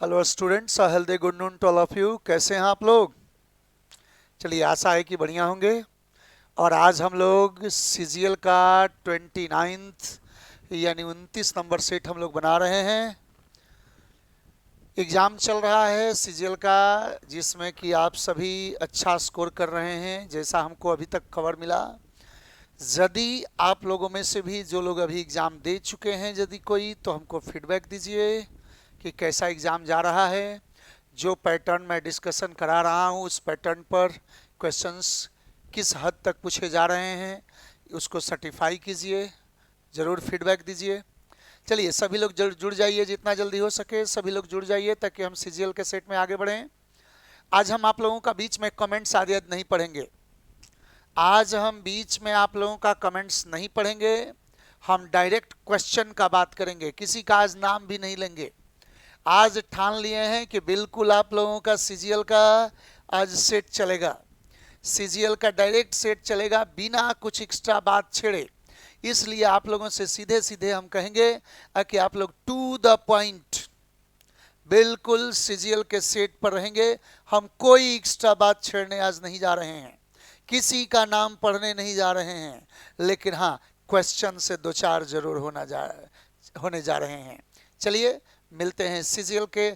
Hello students, healthy good noon to all of you. कैसे हैं आप लोग? चलिए, आशा है कि बढ़िया होंगे। और आज हम लोग सीजीएल का 29th यानी 29 नंबर सेट हम लोग बना रहे हैं। एग्ज़ाम चल रहा है सीजीएल का, जिसमें कि आप सभी अच्छा स्कोर कर रहे हैं जैसा हमको अभी तक खबर मिला। यदि आप लोगों में से भी जो लोग अभी एग्ज़ाम दे चुके हैं, यदि कोई, तो हमको फीडबैक दीजिए कि कैसा एग्ज़ाम जा रहा है। जो पैटर्न मैं डिस्कशन करा रहा हूँ उस पैटर्न पर क्वेश्चंस किस हद तक पूछे जा रहे हैं, उसको सर्टिफाई कीजिए, ज़रूर फीडबैक दीजिए। चलिए, सभी लोग जुड़ जाइए, जितना जल्दी हो सके सभी लोग जुड़ जाइए ताकि हम सीजीएल के सेट में आगे बढ़ें। आज हम आप लोगों का बीच में कमेंट्स आदि नहीं पढ़ेंगे। आज हम बीच में आप लोगों का कमेंट्स नहीं पढ़ेंगे। हम डायरेक्ट क्वेश्चन का बात करेंगे, किसी का आज नाम भी नहीं लेंगे। आज ठान लिए हैं कि बिल्कुल आप लोगों का सीजीएल का आज सेट चलेगा। सीजीएल का डायरेक्ट सेट चलेगा बिना कुछ एक्स्ट्रा बात छेड़े। इसलिए आप लोगों से सीधे सीधे हम कहेंगे कि आप लोग टू द पॉइंट बिल्कुल सीजीएल के सेट पर रहेंगे। हम कोई एक्स्ट्रा बात छेड़ने आज नहीं जा रहे हैं, किसी का नाम पढ़ने नहीं जा रहे हैं, लेकिन हाँ, क्वेश्चन से दो चार जरूर होने जा रहे हैं। चलिए, मिलते हैं सीजीएल के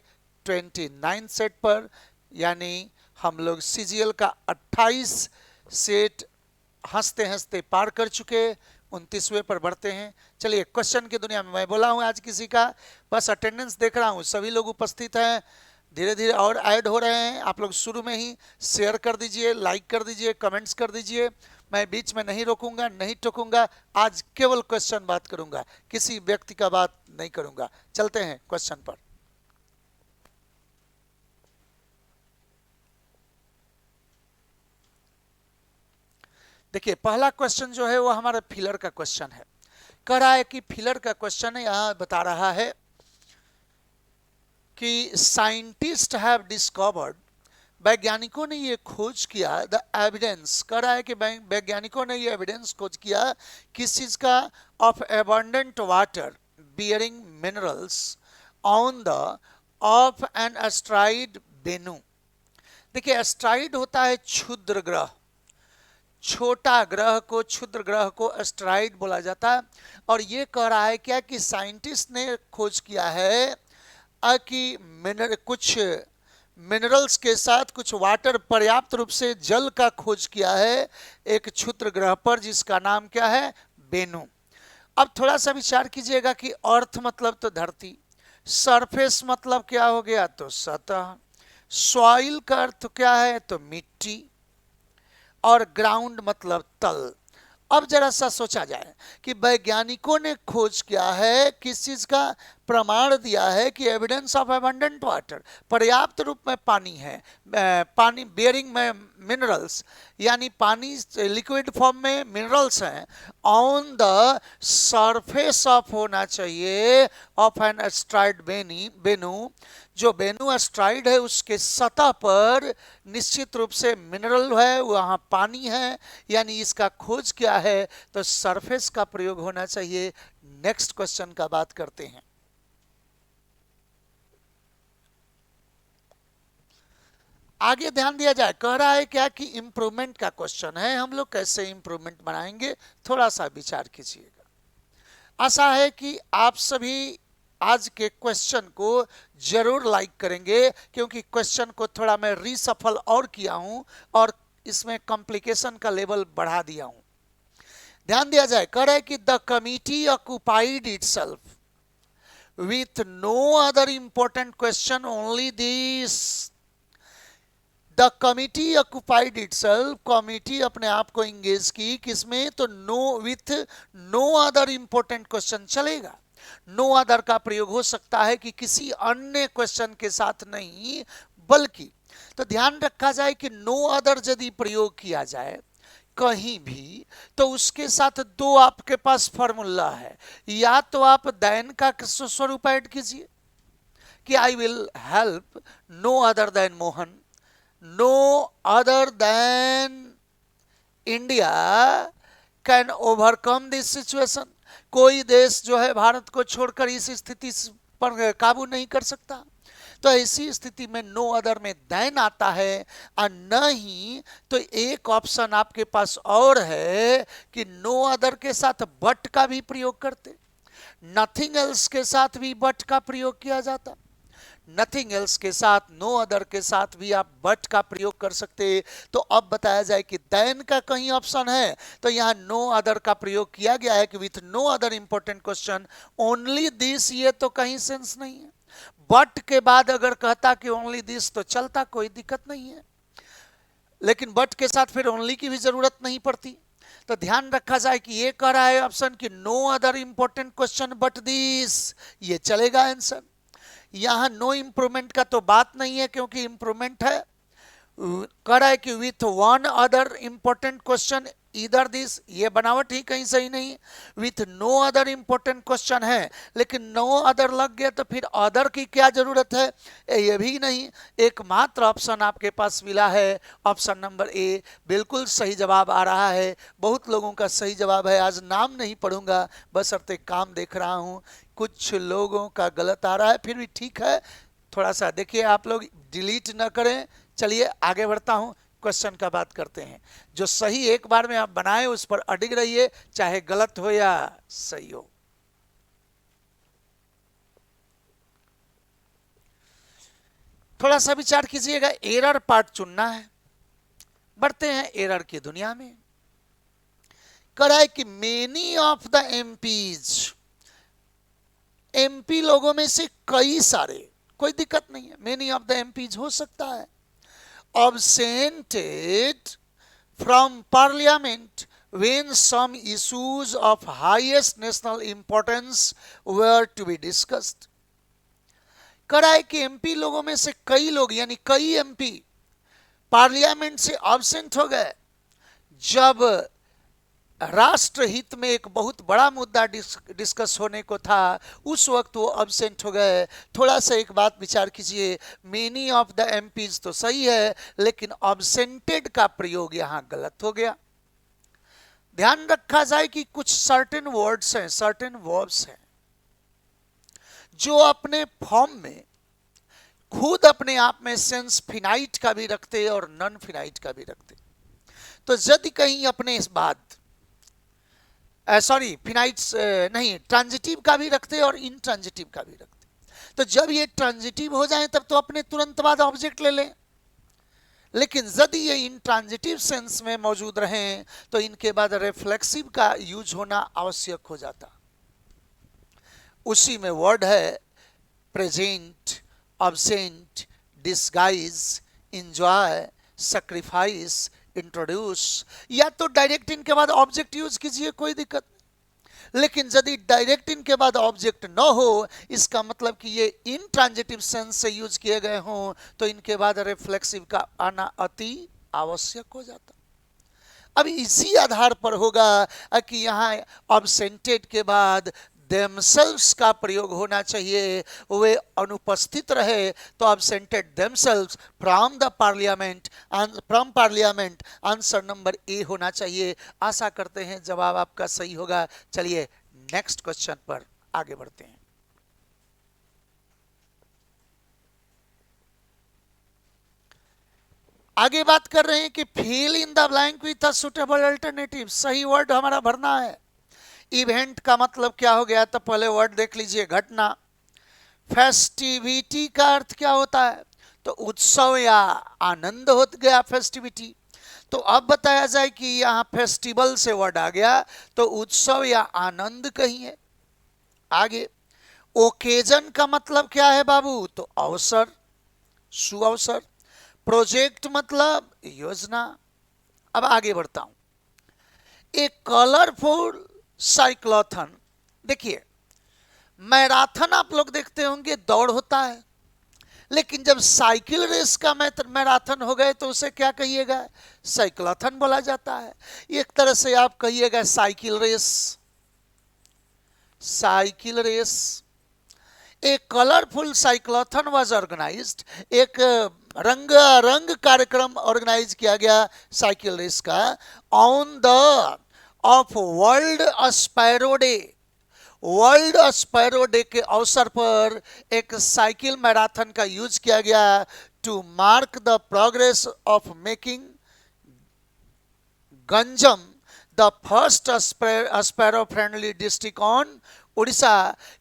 29 सेट पर। यानी हम लोग सीजीएल का 28 सेट हंसते हंसते पार कर चुके, 29वें पर बढ़ते हैं। चलिए, क्वेश्चन की दुनिया में मैं बोला हूं आज किसी का, बस अटेंडेंस देख रहा हूं, सभी लोग उपस्थित हैं। धीरे धीरे और ऐड हो रहे हैं। आप लोग शुरू में ही शेयर कर दीजिए, लाइक कर दीजिए, कमेंट्स कर दीजिए। मैं बीच में नहीं रोकूंगा, नहीं टोकूंगा। आज केवल क्वेश्चन बात करूंगा, किसी व्यक्ति का बात नहीं करूंगा। चलते हैं क्वेश्चन पर। देखिए, पहला क्वेश्चन जो है वो हमारा फिलर का क्वेश्चन है। कह रहा है कि फिलर का क्वेश्चन है, यहां बता रहा है कि साइंटिस्ट हैव डिस्कवर्ड, वैज्ञानिकों ने ये खोज किया, द एविडेंस, कह रहा है कि वैज्ञानिकों ने ये एविडेंस खोज किया किस चीज का, of abundant water bearing minerals on the of an asteroid Bennu. देखिए, एस्ट्राइड होता है क्षुद्र ग्रह, छोटा ग्रह को, क्षुद्र ग्रह को एस्ट्राइड बोला जाता है। और ये कह रहा है क्या कि साइंटिस्ट ने खोज किया है कि कुछ मिनरल्स के साथ कुछ वाटर, पर्याप्त रूप से जल का खोज किया है एक क्षुद्र ग्रह पर, जिसका नाम क्या है, बेनू। अब थोड़ा सा विचार कीजिएगा कि अर्थ मतलब तो धरती, सरफेस मतलब क्या हो गया, तो सतह, सॉइल का अर्थ क्या है, तो मिट्टी, और ग्राउंड मतलब तल। अब जरा सा सोचा जाए कि वैज्ञानिकों ने खोज किया है, किस चीज का, प्रमाण दिया है कि एविडेंस ऑफ एबंडेंट वाटर, पर्याप्त रूप में पानी है, पानी बियरिंग में मिनरल्स, यानी पानी लिक्विड फॉर्म में मिनरल्स हैं, ऑन द सरफेस ऑफ होना चाहिए ऑफ एन एस्ट्राइड बेनू, जो बेनू एस्ट्राइड है उसके सतह पर निश्चित रूप से मिनरल है, वहां पानी है, यानी इसका खोज क्या है, तो सरफेस का प्रयोग होना चाहिए। नेक्स्ट क्वेश्चन का बात करते हैं। आगे ध्यान दिया जाए, कह रहा है क्या कि इंप्रूवमेंट का क्वेश्चन है, हम लोग कैसे इंप्रूवमेंट बनाएंगे, थोड़ा सा विचार कीजिएगा। आशा है कि आप सभी आज के क्वेश्चन को जरूर लाइक करेंगे, क्योंकि क्वेश्चन को थोड़ा मैं रीसफल और किया हूं और इसमें कॉम्प्लिकेशन का लेवल बढ़ा दिया हूं। ध्यान दिया जाए, कह रहा है कि the committee occupied itself with no other important question only this. The committee occupied itself, committee अपने आप को इंगेज की किसमें, तो no, with no other important question चलेगा। नो अदर का प्रयोग हो सकता है कि किसी अन्य क्वेश्चन के साथ नहीं, बल्कि, तो ध्यान रखा जाए कि नो अदर यदि प्रयोग किया जाए कहीं भी, तो उसके साथ दो आपके पास फॉर्मूला है। या तो आप देन का स्वरूप ऐड कीजिए कि I will help no other than Mohan, no other than India can overcome this situation, कोई देश जो है भारत को छोड़कर इस स्थिति पर काबू नहीं कर सकता। तो ऐसी स्थिति में नो अदर में देन आता है, और नहीं तो एक ऑप्शन आपके पास और है कि नो अदर के साथ बट का भी प्रयोग करते, नथिंग एल्स के साथ भी बट का प्रयोग किया जाता, नथिंग एल्स के साथ, नो अदर के साथ भी आप बट का प्रयोग कर सकते। तो अब बताया जाए कि देन का कहीं ऑप्शन है तो यहां नो अदर का प्रयोग किया गया है कि with no other important question only this, ये तो कहीं सेंस नहीं है। बट के बाद अगर कहता कि ओनली दिस तो चलता, कोई दिक्कत नहीं है, लेकिन बट के साथ फिर ओनली की भी जरूरत नहीं पड़ती। तो ध्यान रखा जाए कि ये कह रहा है ऑप्शन कि no other important question but this, ये चलेगा आंसर। यहां नो इंप्रूवमेंट का तो बात नहीं है क्योंकि इंप्रूवमेंट है, कह रहा है कि with one other important question इधर दिस, ये बनावट ही कहीं सही नहीं। With no other important question है, लेकिन नो अदर लग गया तो फिर अदर की क्या जरूरत है, ये भी नहीं। एकमात्र ऑप्शन आपके पास मिला है, ऑप्शन नंबर ए बिल्कुल सही जवाब आ रहा है। बहुत लोगों का सही जवाब है, आज नाम नहीं पढ़ूंगा बशर्ते काम देख रहा हूं, कुछ लोगों का गलत आ रहा है, फिर भी ठीक है, थोड़ा सा देखिए, आप लोग डिलीट ना करें। चलिए आगे बढ़ता हूं, क्वेश्चन का बात करते हैं। जो सही एक बार में आप बनाए उस पर अडिग रहिए, चाहे गलत हो या सही हो। थोड़ा सा विचार कीजिएगा, एरर पार्ट चुनना है। बढ़ते हैं एरर की दुनिया में। करा है कि many of the MPs, MP लोगों में से कई सारे, कोई दिक्कत नहीं है, मेनी ऑफ द एमपीज हो सकता है, absented from parliament when some issues of highest national importance were to be discussed। करा है कि एमपी लोगों में से कई लोग यानी कई एमपी पार्लियामेंट से एब्सेंट हो गए जब राष्ट्रहित में एक बहुत बड़ा मुद्दा डिस्कस होने को था, उस वक्त वो एब्सेंट हो गए। थोड़ा सा एक बात विचार कीजिए, मेनी ऑफ द एमपीज तो सही है, लेकिन एब्सेंटेड का प्रयोग यहां गलत हो गया। ध्यान रखा जाए कि कुछ सर्टेन वर्ड्स हैं, सर्टेन वर्ब्स हैं जो अपने फॉर्म में खुद अपने आप में सेंस फिनाइट का भी रखते और नॉन फिनाइट का भी रखते। तो यदि कहीं अपने इस बात सॉरी फिनाइट्स नहीं, ट्रांजिटिव का भी रखते और इनट्रांजिटिव का भी रखते। तो जब ये ट्रांजिटिव हो जाए तब तो अपने तुरंत बाद ऑब्जेक्ट ले लें, लेकिन यदि ये इनट्रांजिटिव सेंस में मौजूद रहें तो इनके बाद रिफ्लेक्सिव का यूज होना आवश्यक हो जाता। उसी में वर्ड है present, absent, disguise, enjoy, sacrifice, introduce. या तो डायरेक्ट इनके बाद ऑब्जेक्ट यूज कीजिए, कोई दिक्कत नहीं, लेकिन यदि डायरेक्ट इनके बाद ऑब्जेक्ट न हो, इसका मतलब कि ये इनट्रांजिटिव सेंस से यूज किए गए हों, तो इनके बाद रिफ्लेक्सिव का आना अति आवश्यक हो जाता। अब इसी आधार पर होगा कि यहाँ एब्सेंटेड के बाद themselves का प्रयोग होना चाहिए, वे अनुपस्थित रहे तो absented themselves from the parliament and from parliament, answer number A होना चाहिए। आशा करते हैं जवाब आपका सही होगा। चलिए नेक्स्ट क्वेश्चन पर आगे बढ़ते हैं। आगे बात कर रहे हैं कि fill in the blank with a suitable alternative. सही वर्ड हमारा भरना है। इवेंट का मतलब क्या हो गया, तो पहले वर्ड देख लीजिए, घटना। फेस्टिविटी का अर्थ क्या होता है, तो उत्सव या आनंद हो गया फेस्टिविटी। तो अब बताया जाए कि यहां फेस्टिवल से वर्ड आ गया तो उत्सव या आनंद कहिए। आगे ओकेजन का मतलब क्या है बाबू, तो अवसर, सुअवसर। प्रोजेक्ट मतलब योजना। अब आगे बढ़ता हूं। एक कलरफुल साइक्लोथन, देखिए मैराथन आप लोग देखते होंगे दौड़ होता है, लेकिन जब साइकिल रेस का मैराथन हो गए तो उसे क्या कहिएगा, साइक्लोथन बोला जाता है। एक तरह से आप कहिएगा साइकिल रेस, साइकिल रेस। एक कलरफुल साइक्लोथन वाज ऑर्गेनाइज्ड, एक रंग कार्यक्रम ऑर्गेनाइज किया गया साइकिल रेस का, on the of world sparrow day, world sparrow day के अवसर पर एक साइकिल मैराथन का यूज किया गया to mark the progress of making Ganjam the first sparrow friendly district on Orissa.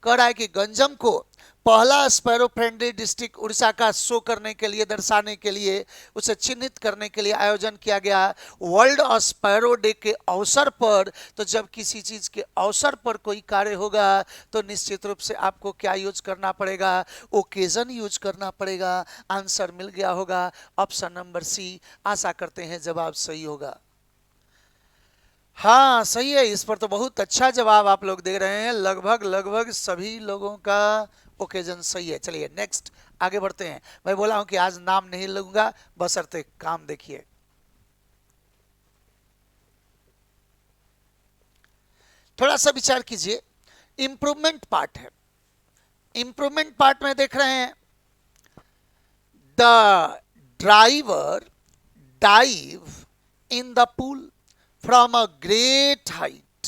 कह रहा है कि गंजम को पहला स्पैरो फ्रेंडली डिस्ट्रिक्ट उड़ीसा का शो करने के लिए, दर्शाने के लिए, उसे चिन्हित करने के लिए आयोजन किया गया वर्ल्ड स्पैरो डे के अवसर पर। तो जब किसी चीज के अवसर पर कोई कार्य होगा तो निश्चित रूप से आपको क्या यूज करना पड़ेगा? ओकेजन यूज करना पड़ेगा। आंसर मिल गया होगा, ऑप्शन नंबर सी। आशा करते हैं जवाब सही होगा। हाँ सही है, इस पर तो बहुत अच्छा जवाब आप लोग दे रहे हैं। लगभग सभी लोगों का ओकेजन सही है। चलिए नेक्स्ट आगे बढ़ते हैं। मैं बोला हूं कि आज नाम नहीं लूंगा, बशर्ते काम देखिए। थोड़ा सा विचार कीजिए, इंप्रूवमेंट पार्ट है। इंप्रूवमेंट पार्ट में देख रहे हैं the driver dive in the pool from a great height.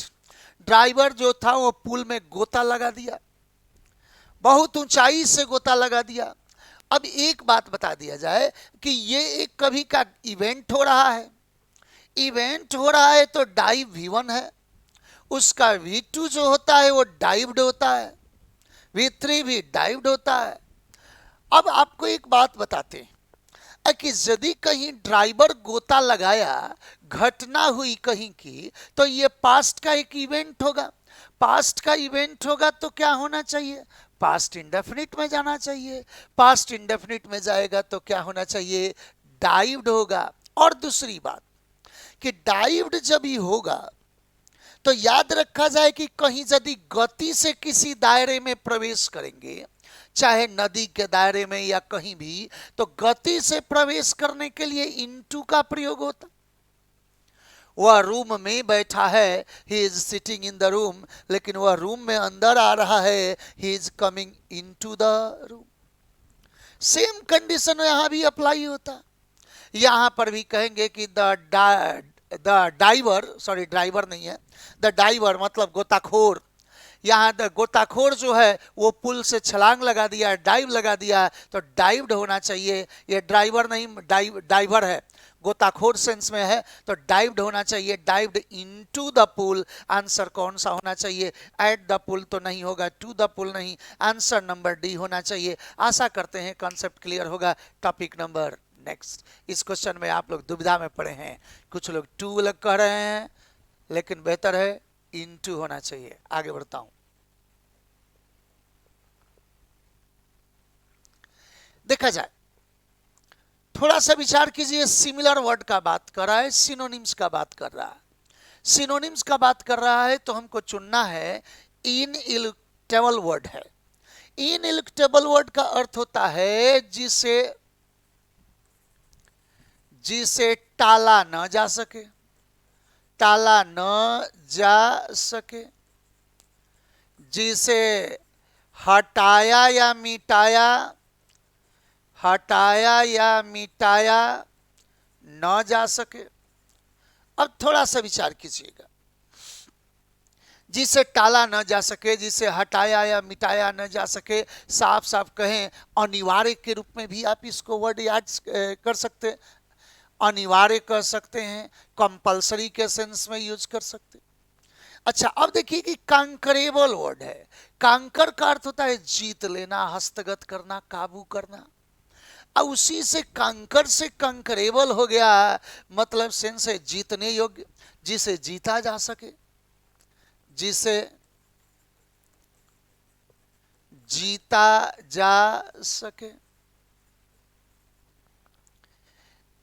Driver जो था वो पूल में गोता लगा दिया, बहुत ऊंचाई से गोता लगा दिया। अब एक बात बता दिया जाए कि ये एक कभी का इवेंट हो रहा है। इवेंट हो रहा है तो डाइव V1 है, उसका V2 जो होता है वो डाइव्ड होता है, V3 भी डाइव्ड होता है। अब आपको एक बात बताते हैं कि यदि कहीं ड्राइवर गोता लगाया, घटना हुई कहीं की, तो ये पास्ट का एक इवेंट होगा। पास्ट का इवेंट होगा तो क्या होना चाहिए? पास्ट इंडेफिनिट में जाना चाहिए। पास्ट इंडेफिनिट में जाएगा तो क्या होना चाहिए? डाइव्ड होगा। और दूसरी बात कि डाइव्ड जब ही होगा तो याद रखा जाए कि कहीं यदि गति से किसी दायरे में प्रवेश करेंगे, चाहे नदी के दायरे में या कहीं भी, तो गति से प्रवेश करने के लिए इनटू का प्रयोग होता। वह रूम में बैठा है, he is sitting in the room, लेकिन वह रूम में अंदर आ रहा है, he is coming into the room. Same condition यहां भी अप्लाई होता। यहां पर भी कहेंगे कि द डाइवर, सॉरी ड्राइवर नहीं है, द डाइवर मतलब गोताखोर। यहाँ गोताखोर जो है वो पुल से छलांग लगा दिया, डाइव लगा दिया, तो डाइव्ड होना चाहिए। ये ड्राइवर नहीं, डाइवर है, गोताखोर सेंस में है, तो डाइव्ड होना चाहिए। Dived into the pool. Answer कौन सा होना चाहिए? एट द पुल तो नहीं होगा, टू द पुल नहीं, आंसर नंबर डी होना चाहिए। आशा करते हैं कॉन्सेप्ट क्लियर होगा। Topic number next. इस क्वेश्चन में आप लोग दुविधा में पड़े हैं, कुछ लोग टू अलग कह रहे हैं, लेकिन बेहतर है इनटू होना चाहिए। आगे बढ़ता हूं। देखा जाए, थोड़ा सा विचार कीजिए। सिमिलर वर्ड का बात कर रहा है, सिनोनिम्स का बात कर रहा है। सिनोनिम्स का बात कर रहा है तो हमको चुनना है इनइलेक्टेबल वर्ड है। इनइलेक्टेबल वर्ड का अर्थ होता है जिसे टाला न जा सके, टाला न जा सके, जिसे हटाया या मिटाया न जा सके। अब थोड़ा सा विचार कीजिएगा, जिसे टाला न जा सके, जिसे हटाया या मिटाया न जा सके, साफ साफ कहें अनिवार्य के रूप में भी आप इसको वर्ड याद कर सकते हैं। अनिवार्य कर सकते हैं, कंपलसरी के सेंस में यूज कर सकते हैं। अच्छा अब देखिए कि कांकरेबल वर्ड है। कांकर का अर्थ होता है जीत लेना, हस्तगत करना, काबू करना। अब उसी से कांकर से कंकरेबल हो गया, मतलब सेंस है जीतने योग्य, जिसे जीता जा सके, जिसे जीता जा सके।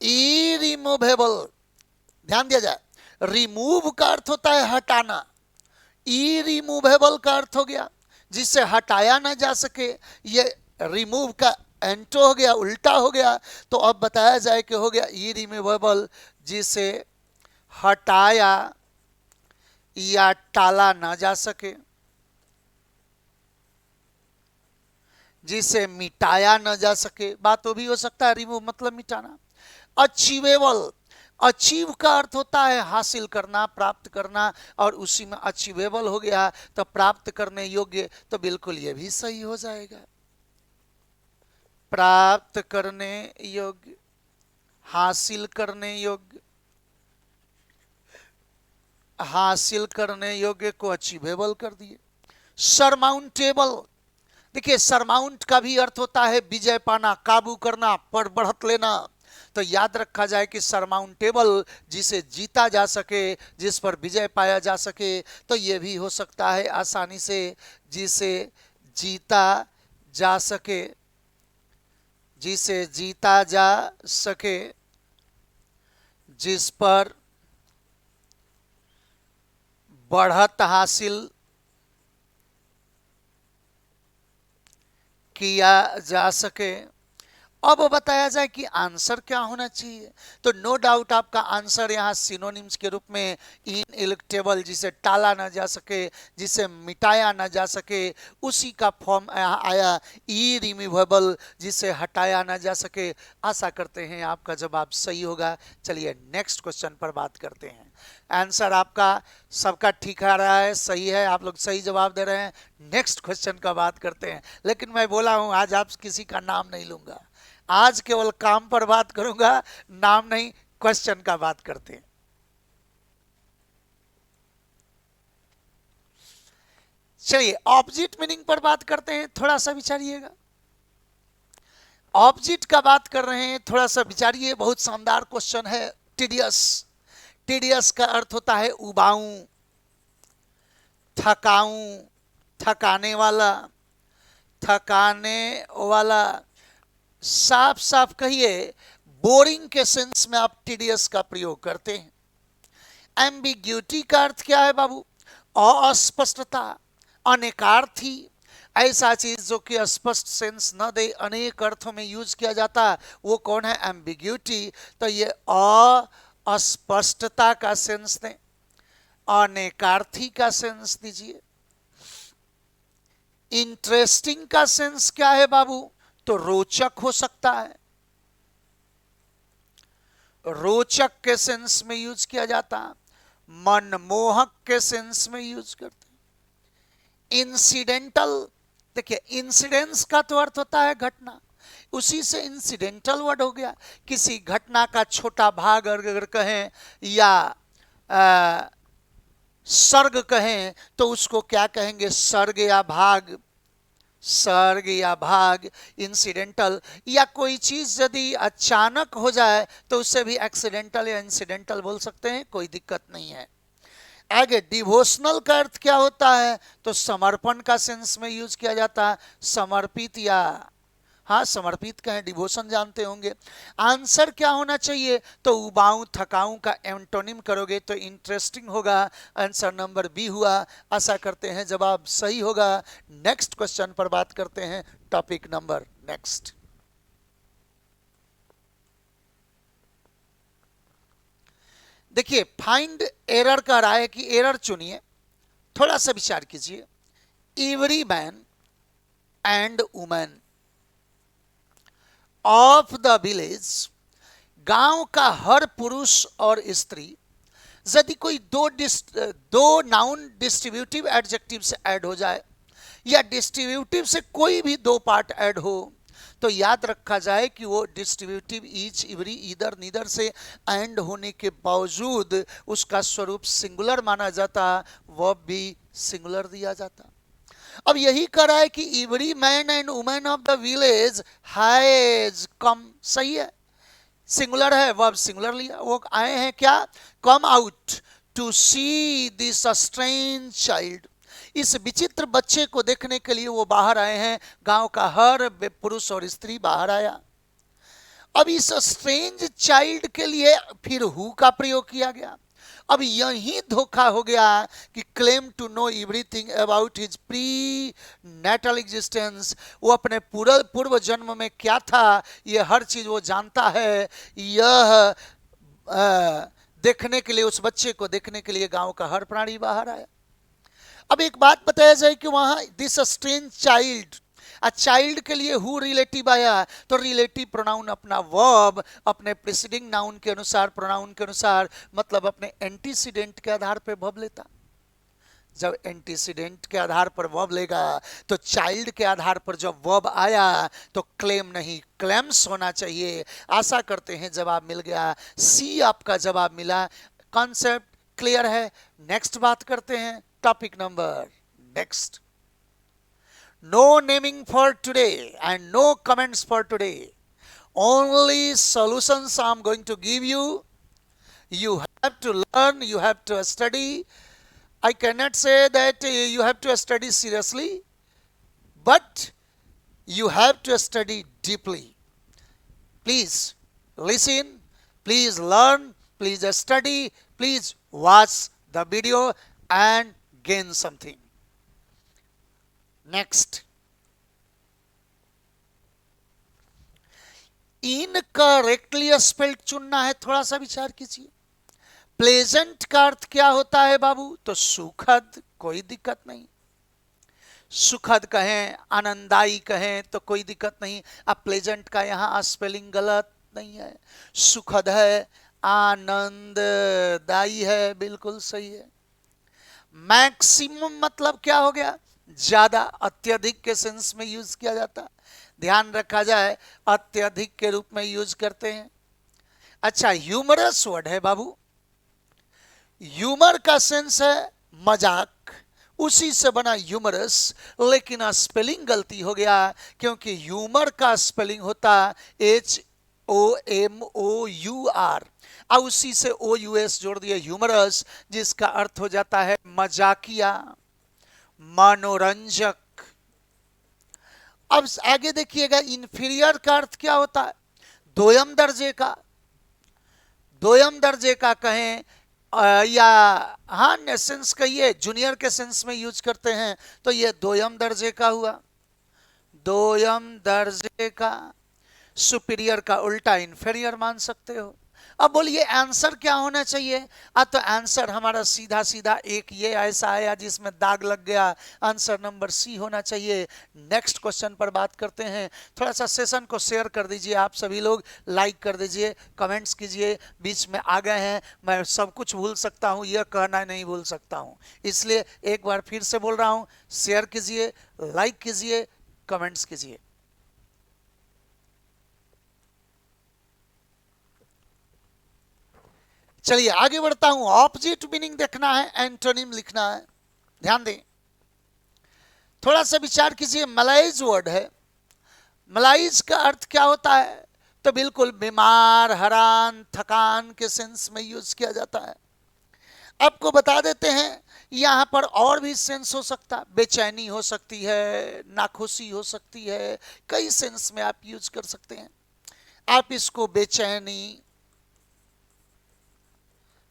इरिमूवेबल, ध्यान दिया जाए, रिमूव का अर्थ होता है हटाना, इरिमूवेबल का अर्थ हो गया जिसे हटाया ना जा सके। ये रिमूव का एंटो हो गया, उल्टा हो गया। तो अब बताया जाए कि हो गया इरिमूवेबल, जिसे हटाया या टाला ना जा सके, जिसे मिटाया न जा सके। बात तो भी हो सकता है, रिमूव मतलब मिटाना। अचीवेबल अचीव का अर्थ होता है हासिल करना, प्राप्त करना, और उसी में अचीवेबल हो गया तो प्राप्त करने योग्य, तो बिल्कुल ये भी सही हो जाएगा। प्राप्त करने योग्य, हासिल करने योग्य, हासिल करने योग्य को अचीवेबल कर दिए। सरमाउंटेबल, देखिए सरमाउंट का भी अर्थ होता है विजय पाना, काबू करना, पर बढ़त लेना। तो याद रखा जाए कि सरमाउंटेबल जिसे जीता जा सके, जिस पर विजय पाया जा सके, तो यह भी हो सकता है आसानी से जिसे जीता जा सके, जिसे जीता जा सके, जिस पर बढ़त हासिल किया जा सके। अब बताया जाए कि आंसर क्या होना चाहिए, तो नो डाउट आपका आंसर यहाँ सिनोनिम्स के रूप में इनएलिक्टेबल, जिसे टाला ना जा सके, जिसे मिटाया ना जा सके, उसी का फॉर्म यहाँ आया इरिमूवेबल, जिसे हटाया ना जा सके। आशा करते हैं आपका जवाब सही होगा। चलिए नेक्स्ट क्वेश्चन पर बात करते हैं। आंसर आपका सबका ठीक आ रहा है, सही है, आप लोग सही जवाब दे रहे हैं। नेक्स्ट क्वेश्चन का बात करते हैं, लेकिन मैं बोला हूं आज आप किसी का नाम नहीं लूंगा, आज केवल काम पर बात करूंगा, नाम नहीं, क्वेश्चन का बात करते हैं। चलिए ऑब्जेक्ट मीनिंग पर बात करते हैं, थोड़ा सा विचारिएगा। ऑब्जेक्ट का बात कर रहे हैं, थोड़ा सा विचारिए, बहुत शानदार क्वेश्चन है। टीडियस, टीडियस का अर्थ होता है उबाऊ, थकाऊ, थकाने वाला, थकाने वाला। साफ साफ कहिए बोरिंग के सेंस में आप टीडियस का प्रयोग करते हैं। एम्बिग्यूटी का अर्थ क्या है बाबू? अस्पष्टता, अनेकार्थी, ऐसा चीज जो कि स्पष्ट सेंस न दे, अनेक अर्थों में यूज किया जाता, वो कौन है? एम्बिग्यूटी। तो ये अस्पष्टता का सेंस दें, अनेकार्थी का सेंस दीजिए। इंटरेस्टिंग का सेंस क्या है बाबू? तो रोचक हो सकता है, रोचक के सेंस में यूज किया जाता, मनमोहक के सेंस में यूज करते हैं। इंसिडेंटल, देखिए इंसिडेंस का तो अर्थ होता है घटना, उसी से इंसिडेंटल वर्ड हो गया। किसी घटना का छोटा भाग अगर कहें या सर्ग कहें तो उसको क्या कहेंगे? सर्ग या भाग, सर्ग या भाग, इंसिडेंटल। या कोई चीज यदि अचानक हो जाए तो उससे भी एक्सीडेंटल या इंसिडेंटल बोल सकते हैं, कोई दिक्कत नहीं है। आगे डिवोशनल का अर्थ क्या होता है? तो समर्पण का सेंस में यूज किया जाता है, समर्पित या हाँ समर्पित कहें, डिवोशन जानते होंगे। आंसर क्या होना चाहिए? तो उबाऊ थकाऊ का एंटोनिम करोगे तो इंटरेस्टिंग होगा। आंसर नंबर बी हुआ। आशा करते हैं जवाब सही होगा। नेक्स्ट क्वेश्चन पर बात करते हैं, टॉपिक नंबर नेक्स्ट। देखिए फाइंड एरर का रहा है कि एरर चुनिए, थोड़ा सा विचार कीजिए। Every man and women of the village, गांव का हर पुरुष और स्त्री, यदि कोई दो नाउन डिस्ट्रीब्यूटिव एडजेक्टिव से ऐड हो जाए या डिस्ट्रीब्यूटिव से कोई भी दो पार्ट ऐड हो, तो याद रखा जाए कि वो distributive each, every, either, neither से एंड होने के बावजूद उसका स्वरूप सिंगुलर माना जाता, वर्ब भी सिंगुलर दिया जाता। अब यही कर रहा है कि every man and women of the village has come, सही है, सिंगुलर है, वर्ब सिंगुलर लिया। वो आए हैं क्या? Come out to see this strange child, इस विचित्र बच्चे को देखने के लिए वो बाहर आए हैं। गांव का हर पुरुष और स्त्री बाहर आया। अब इस स्ट्रेंज चाइल्ड के लिए फिर हु का प्रयोग किया गया। अब यही धोखा हो गया कि claim to know everything about his prenatal existence, वो अपने पूर्व जन्म में क्या था ये हर चीज वो जानता है। यह देखने के लिए, उस बच्चे को देखने के लिए गांव का हर प्राणी बाहर आया। अब एक बात बताया जाए कि वहां this strange child, a child के लिए हु रिलेटिव आया तो रिलेटिव प्रोनाउन अपना वर्ब अपने प्रीसीडिंग नाउन के अनुसार प्रोनाउन के अनुसार मतलब अपने एंटीसीडेंट के आधार पर वर्ब लेता। जब एंटीसीडेंट के आधार पर वर्ब लेगा तो चाइल्ड के आधार पर जब वर्ब आया तो क्लेम नहीं क्लेम्स होना चाहिए। आशा करते हैं जवाब मिल गया, सी आपका जवाब मिला। कॉन्सेप्ट क्लियर है। नेक्स्ट बात करते हैं topic number next. No naming for today and no comments for today, only solutions I am going to give you. You have to learn, you have to study. I cannot say that you have to study seriously, but you have to study deeply. Please listen, please learn, please study, please watch the video and gain something. Next. Incorrectly spelled चुनना है, थोड़ा सा विचार कीजिए। Pleasant का अर्थ क्या होता है बाबू? तो सुखद, कोई दिक्कत नहीं। सुखद कहें आनंददायी कहें तो कोई दिक्कत नहीं। अब प्लेजेंट का यहां स्पेलिंग गलत नहीं है, सुखद है, आनंददायी है, बिल्कुल सही है। मैक्सिमम मतलब क्या हो गया? ज्यादा, अत्यधिक के सेंस में यूज किया जाता है। ध्यान रखा जाए अत्यधिक के रूप में यूज करते हैं। अच्छा, ह्यूमरस वर्ड है बाबू। ह्यूमर का सेंस है मजाक, उसी से बना ह्यूमरस, लेकिन स्पेलिंग गलती हो गया क्योंकि ह्यूमर का स्पेलिंग होता HOMOUR और उसी से OUS जोड़ दिए ह्यूमरस, जिसका अर्थ हो जाता है मजाकिया, मनोरंजक। अब आगे देखिएगा, इंफीरियर का अर्थ क्या होता है? दोयम दर्जे का। दोयम दर्जे का कहें या हाँ सेंस कहिए, जूनियर के सेंस में यूज करते हैं तो ये दोयम दर्जे का हुआ। दोयम दर्जे का, सुपीरियर का उल्टा इंफीरियर मान सकते हो। अब बोलिए आंसर क्या होना चाहिए? तो आंसर हमारा सीधा सीधा एक ये ऐसा आया जिसमें दाग लग गया, आंसर नंबर सी होना चाहिए। नेक्स्ट क्वेश्चन पर बात करते हैं। थोड़ा सा सेशन को शेयर कर दीजिए, आप सभी लोग लाइक कर दीजिए, कमेंट्स कीजिए। बीच में आ गए हैं, मैं सब कुछ भूल सकता हूँ, यह कहना नहीं भूल सकता हूँ, इसलिए एक बार फिर से बोल रहा हूँ, शेयर कीजिए, लाइक कीजिए, कमेंट्स कीजिए। चलिए आगे बढ़ता हूं। ऑपोजिट मीनिंग देखना है, एंटोनिम लिखना है। ध्यान दें, थोड़ा सा विचार कीजिए। मलाइज वर्ड है। मलाइज का अर्थ क्या होता है? तो बिल्कुल बीमार, हैरान, थकान के सेंस में यूज किया जाता है। आपको बता देते हैं यहां पर और भी सेंस हो सकता है। बेचैनी हो सकती है, नाखुशी हो सकती है, कई सेंस में आप यूज कर सकते हैं। आप इसको बेचैनी,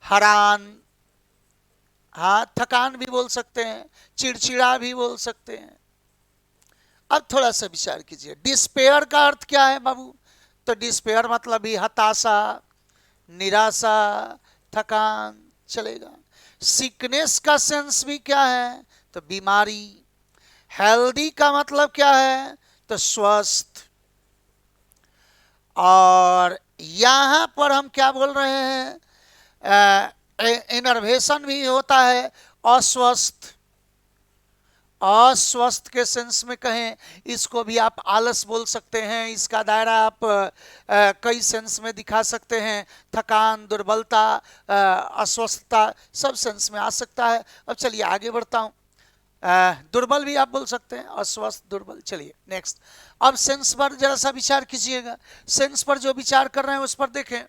हैरान, हाँ थकान भी बोल सकते हैं, चिड़चिड़ा भी बोल सकते हैं। अब थोड़ा सा विचार कीजिए, डिस्पेयर का अर्थ क्या है बाबू? तो डिस्पेयर मतलब भी हताशा, निराशा, थकान, चलेगा। सिकनेस का सेंस भी क्या है? तो बीमारी। हेल्दी का मतलब क्या है? तो स्वस्थ। और यहां पर हम क्या बोल रहे हैं? इनर्वेशन भी होता है, अस्वस्थ। अस्वस्थ के सेंस में कहें, इसको भी आप आलस बोल सकते हैं। इसका दायरा आप कई सेंस में दिखा सकते हैं। थकान, दुर्बलता, अस्वस्थता, सब सेंस में आ सकता है। अब चलिए आगे बढ़ता हूं। दुर्बल भी आप बोल सकते हैं, अस्वस्थ, दुर्बल। चलिए नेक्स्ट। अब सेंस पर जरा सा विचार कीजिएगा। सेंस पर जो विचार कर रहे हैं उस पर देखें।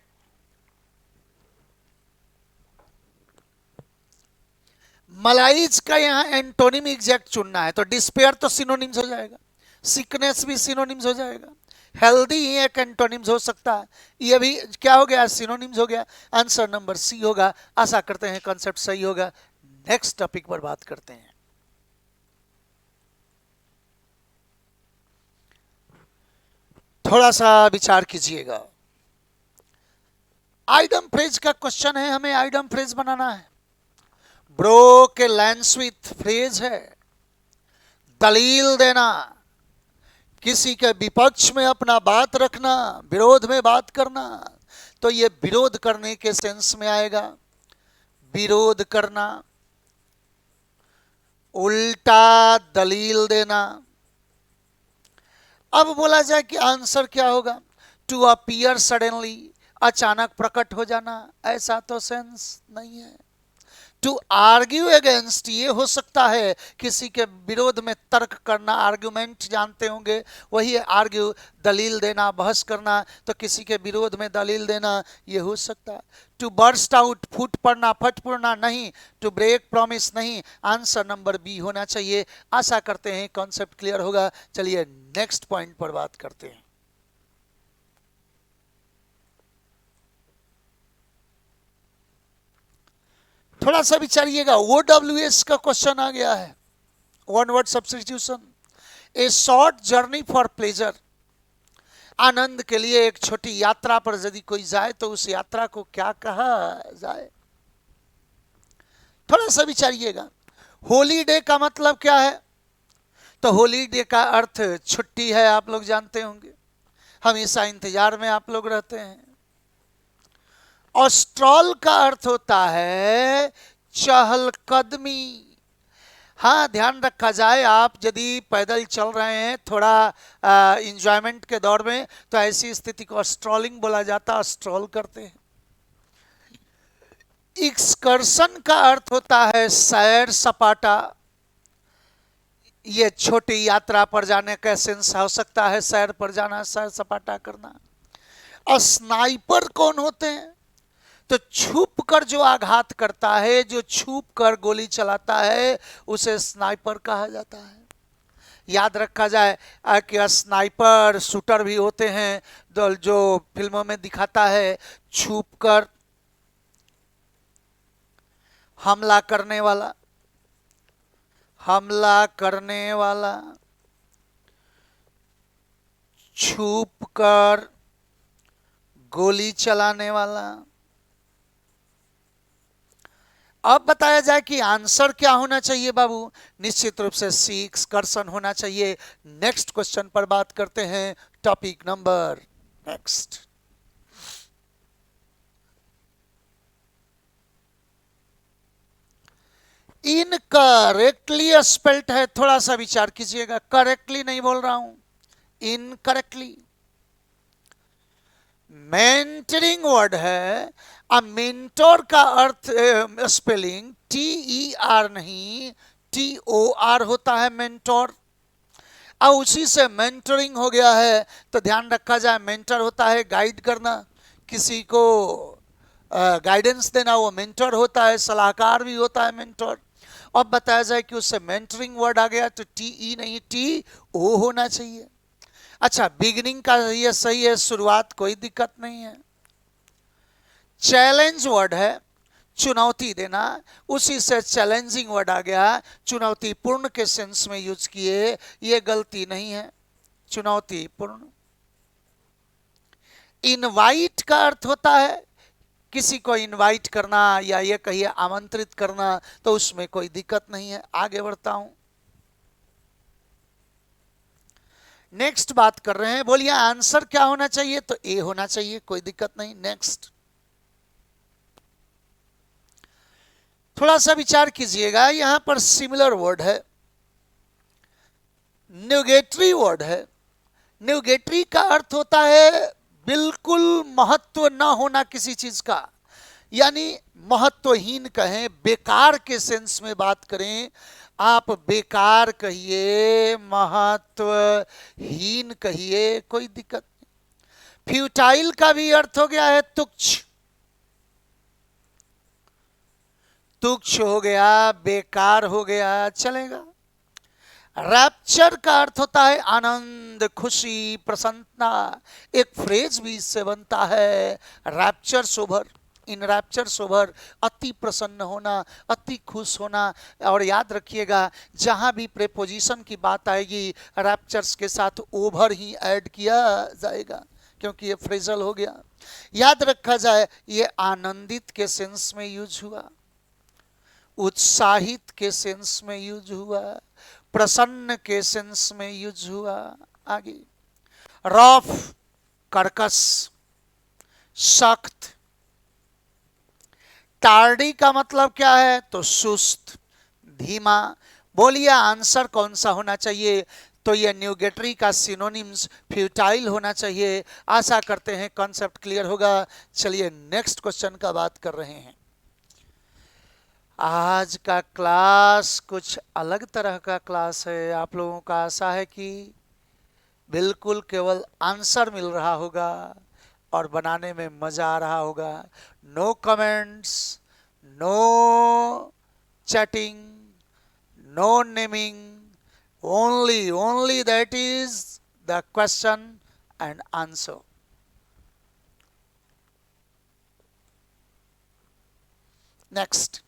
मलाइज का यहां एंटोनिम एग्जैक्ट चुनना है, तो डिस्पेयर तो सिनोनिम्स हो जाएगा, सिकनेस भी सिनोनिम्स हो जाएगा, हेल्दी ही एक एंटोनिम्स हो सकता है, ये भी क्या हो गया? सिनोनिम्स हो गया। आंसर नंबर सी होगा। आशा करते हैं कॉन्सेप्ट सही होगा। नेक्स्ट टॉपिक पर बात करते हैं। थोड़ा सा विचार कीजिएगा। आइटम फ्रेज का क्वेश्चन है, हमें आइटम फ्रेज बनाना है। ब्रो के लेंस विथ फ्रेज है, दलील देना, किसी के विपक्ष में अपना बात रखना, विरोध में बात करना, तो ये विरोध करने के सेंस में आएगा। विरोध करना, उल्टा दलील देना। अब बोला जाए कि आंसर क्या होगा? टू अपीयर सडनली, अचानक प्रकट हो जाना, ऐसा तो सेंस नहीं है। टू आर्ग्यू अगेंस्ट, ये हो सकता है किसी के विरोध में तर्क करना, आर्ग्यूमेंट जानते होंगे, वही आर्ग्यू, दलील देना, बहस करना, तो किसी के विरोध में दलील देना ये हो सकता है। टू बर्स्ट आउट, फूट पड़ना, फट पड़ना नहीं। टू ब्रेक प्रॉमिस नहीं। आंसर नंबर बी होना चाहिए। आशा करते हैं कॉन्सेप्ट क्लियर होगा। चलिए नेक्स्ट पॉइंट पर बात करते हैं। थोड़ा सा विचारिएगा, OWS का क्वेश्चन आ गया है, one word substitution. A short journey for pleasure, आनंद के लिए एक छोटी यात्रा पर यदि कोई जाए तो उस यात्रा को क्या कहा जाए? थोड़ा सा विचारिएगा। हॉलीडे का मतलब क्या है? तो हॉलीडे का अर्थ छुट्टी है, आप लोग जानते होंगे, हमेशा इंतजार में आप लोग रहते हैं। और स्ट्रॉल का अर्थ होता है चहलकदमी। हाँ, ध्यान रखा जाए, आप यदि पैदल चल रहे हैं थोड़ा इंजॉयमेंट के दौर में, तो ऐसी स्थिति को स्ट्रॉलिंग बोला जाता है, स्ट्रॉल करते हैं। एक्सकर्शन का अर्थ होता है सैर सपाटा। ये छोटी यात्रा पर जाने का सेंस हो सकता है, सैर पर जाना, सैर सपाटा करना। और स्नाइपर कौन होते हैं? तो छुप कर जो आघात करता है, जो छुप कर गोली चलाता है, उसे स्नाइपर कहा जाता है। याद रखा जाए कि स्नाइपर शूटर भी होते हैं, जो फिल्मों में दिखाता है, छुप कर हमला करने वाला, छुप कर गोली चलाने वाला। अब बताया जाए कि आंसर क्या होना चाहिए बाबू? निश्चित रूप से सी, एक्सकर्शन होना चाहिए। नेक्स्ट क्वेश्चन पर बात करते हैं, topic number next. Incorrectly spelt है, थोड़ा सा विचार कीजिएगा। करेक्टली नहीं बोल रहा हूं, इनकरेक्टली। मेंटरिंग वर्ड है। अब मेंटोर का अर्थ स्पेलिंग TER नहीं, TOR होता है मेंटोर। अब उसी से मेंटरिंग हो गया है, तो ध्यान रखा जाए, मेंटर होता है गाइड करना, किसी को गाइडेंस देना, वो मेंटर होता है। सलाहकार भी होता है मेंटर। अब बताया जाए कि उससे मेंटरिंग वर्ड आ गया, तो TE नहीं, TO होना चाहिए। अच्छा, बिगिनिंग का ये सही है, शुरुआत, कोई दिक्कत नहीं है। चैलेंज वर्ड है, चुनौती देना, उसी से चैलेंजिंग वर्ड आ गया। चुनौतीपूर्ण के सेंस में यूज किए, ये गलती नहीं है, चुनौतीपूर्ण। इनवाइट का अर्थ होता है किसी को इनवाइट करना, या ये कहिए आमंत्रित करना, तो उसमें कोई दिक्कत नहीं है। आगे बढ़ता हूं, नेक्स्ट बात कर रहे हैं। बोलिए आंसर क्या होना चाहिए? तो ए होना चाहिए, कोई दिक्कत नहीं। नेक्स्ट, थोड़ा सा विचार कीजिएगा, यहां पर सिमिलर वर्ड है, न्यूगेटरी वर्ड है। न्यूगेटरी का अर्थ होता है बिल्कुल महत्व न होना किसी चीज का, यानी महत्वहीन कहें, बेकार के सेंस में बात करें, आप बेकार कहिए, महत्वहीन कहिए, कोई दिक्कत नहीं। फ्यूटाइल का भी अर्थ हो गया है तुच्छ, तुच्छ हो गया, बेकार हो गया, चलेगा। रैप्चर का अर्थ होता है आनंद, खुशी, प्रसन्नता। एक फ्रेज भी इससे बनता है, रैप्चर सोभर, इन रैप्चर सोभर, अति प्रसन्न होना, अति खुश होना। और याद रखिएगा, जहां भी प्रेपोजिशन की बात आएगी, रैप्चर्स के साथ ओभर ही ऐड किया जाएगा, क्योंकि ये फ्रेजल हो गया। याद रखा जाए, ये आनंदित के सेंस में यूज हुआ, उत्साहित के सेंस में यूज हुआ, प्रसन्न के सेंस में यूज हुआ। आगे रफ, कर्कश, सख्त। टार्डी का मतलब क्या है? तो सुस्त, धीमा। बोलिए आंसर कौन सा होना चाहिए? तो ये न्यूगेटरी का सिनोनिम्स फ्यूटाइल होना चाहिए। आशा करते हैं कॉन्सेप्ट क्लियर होगा। चलिए नेक्स्ट क्वेश्चन का बात कर रहे हैं। आज का क्लास कुछ अलग तरह का क्लास है। आप लोगों का आशा है कि बिल्कुल केवल आंसर मिल रहा होगा और बनाने में मजा आ रहा होगा। No comments, no chatting, no naming, only that is the question and answer. Next,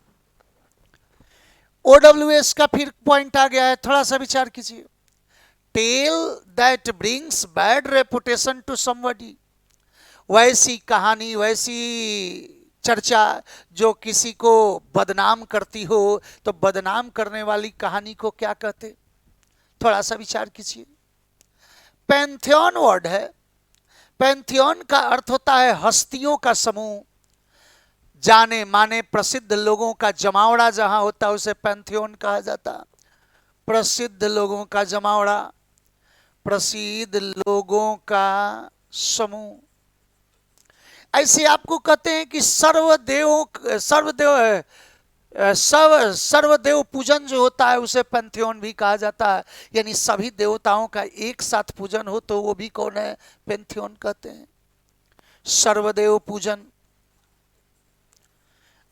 OWS का फिर पॉइंट आ गया है, थोड़ा सा विचार कीजिए। Tale that brings bad reputation to somebody. वैसी कहानी, वैसी चर्चा जो किसी को बदनाम करती हो, तो बदनाम करने वाली कहानी को क्या कहते? थोड़ा सा विचार कीजिए। पैंथियन वर्ड है। पैंथियन का अर्थ होता है हस्तियों का समूह, जाने माने प्रसिद्ध लोगों का जमावड़ा जहां होता है उसे पैंथियन कहा जाता। प्रसिद्ध लोगों का जमावड़ा, प्रसिद्ध लोगों का समूह। ऐसे आपको कहते हैं कि सर्वदेव पूजन जो होता है उसे पैंथियन भी कहा जाता है। यानी सभी देवताओं का एक साथ पूजन हो तो वो भी कौन है? पैंथियन कहते हैं, सर्वदेव पूजन।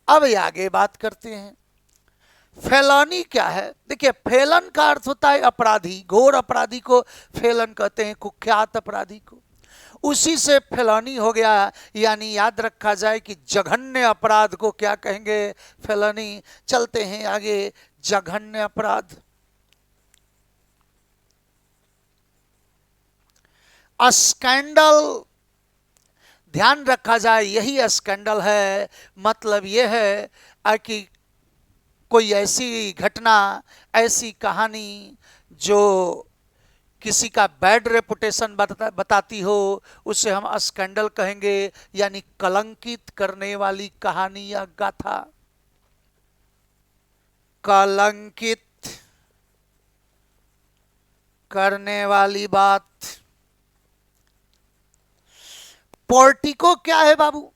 अब आगे बात करते हैं, फेलानी क्या है? देखिए, फेलन का अर्थ होता है अपराधी, घोर अपराधी को फेलन कहते हैं, कुख्यात अपराधी को। उसी से फेलानी हो गया। यानी याद रखा जाए कि जघन्य अपराध को क्या कहेंगे? फेलानी। चलते हैं आगे, जघन्य अपराध। स्कैंडल, ध्यान रखा जाए यही स्कैंडल है। मतलब यह है कि कोई ऐसी घटना, ऐसी कहानी जो किसी का बैड रेपुटेशन बताती हो, उसे हम स्कैंडल कहेंगे। यानी कलंकित करने वाली कहानी या गाथा, कलंकित करने वाली बात। पोर्टिको क्या है बाबू?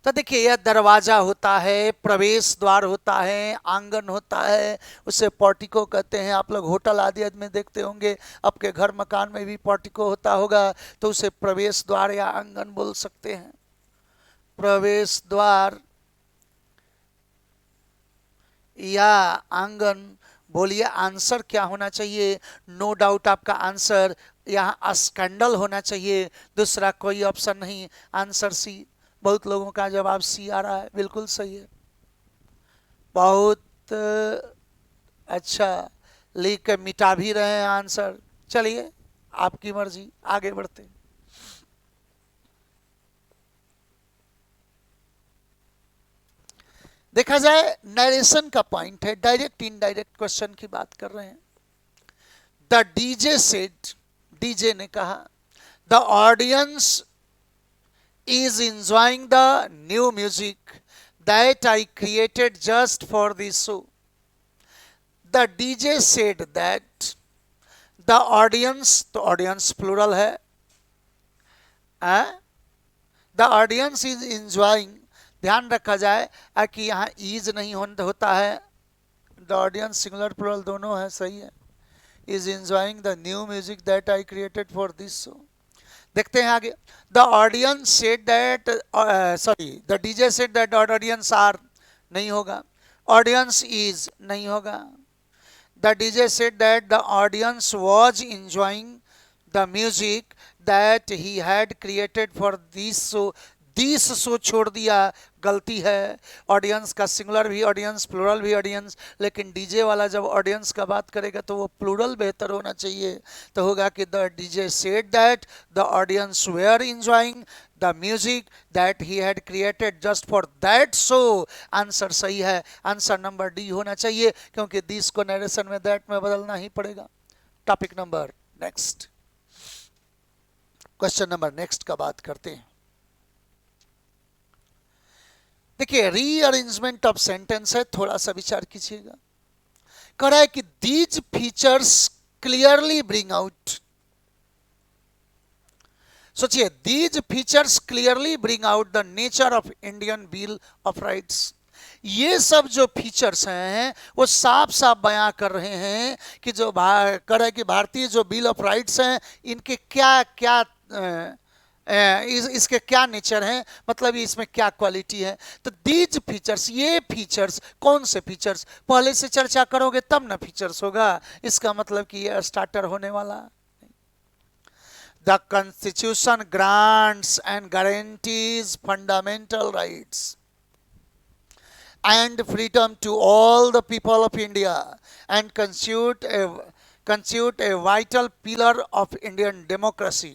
तो देखिए, यह दरवाजा होता है, प्रवेश द्वार होता है, आंगन होता है, उसे पोर्टिको कहते हैं। आप लोग होटल आदि में देखते होंगे, आपके घर मकान में भी पोर्टिको होता होगा, तो उसे प्रवेश द्वार या आंगन बोल सकते हैं। प्रवेश द्वार या आंगन। बोलिए आंसर क्या होना चाहिए? नो डाउट आपका आंसर यहाँ स्कैंडल होना चाहिए, दूसरा कोई ऑप्शन नहीं। Answer c. बहुत लोगों का जवाब सी आ रहा है, बिल्कुल सही है, बहुत अच्छा। लिख के मिटा भी रहे हैं आंसर। चलिए आपकी मर्जी, आगे बढ़ते। देखा जाए नरेशन का पॉइंट है, डायरेक्ट इनडायरेक्ट क्वेश्चन की बात कर रहे हैं। द डीजे सेड, डीजे ने कहा, the audience is enjoying the new music that I created just for this show. The DJ said that the audience, तो audience plural है, the audience is enjoying। ध्यान रखा जाए कि यहाँ is नहीं होता है, the audience singular plural दोनों है, सही है। is enjoying the new music that I created for this show। देखते हैं आगे। The audience said that, the DJ said that audience are, नहीं होगा। ऑडियंस इज, नहीं होगा। The DJ said that the audience was enjoying the music that he had created for this show. This show छोड़ दिया, गलती है। ऑडियंस का सिंगुलर भी ऑडियंस, प्लूरल भी ऑडियंस, लेकिन डीजे वाला जब ऑडियंस का बात करेगा तो वो प्लूरल बेहतर होना चाहिए। तो होगा कि the DJ said that the audience were enjoying the music that he had created just for that show. Answer सही है, आंसर नंबर डी होना चाहिए, क्योंकि दिस को नरेशन में दैट में बदलना ही पड़ेगा। Topic number next. Question number next का बात करते हैं। देखिए रीअरेंजमेंट ऑफ सेंटेंस है, थोड़ा सा विचार कीजिएगा। कह रहा है कि these features clearly bring out, सोचिए, these features clearly bring out the nature of Indian bill of rights. ये सब जो फीचर्स हैं वो साफ साफ बयां कर रहे हैं कि जो कर रहे हैं कि भारतीय जो बिल ऑफ राइट्स हैं इनके क्या क्या इसके क्या नेचर हैं, मतलब इसमें क्या क्वालिटी है। तो दीज फीचर्स, ये फीचर्स, कौन से फीचर्स, पहले से चर्चा करोगे तब ना फीचर्स होगा, इसका मतलब कि ये स्टार्टर होने वाला। The Constitution grants and guarantees fundamental rights and freedom to all the people of India and constitute a vital pillar of Indian democracy.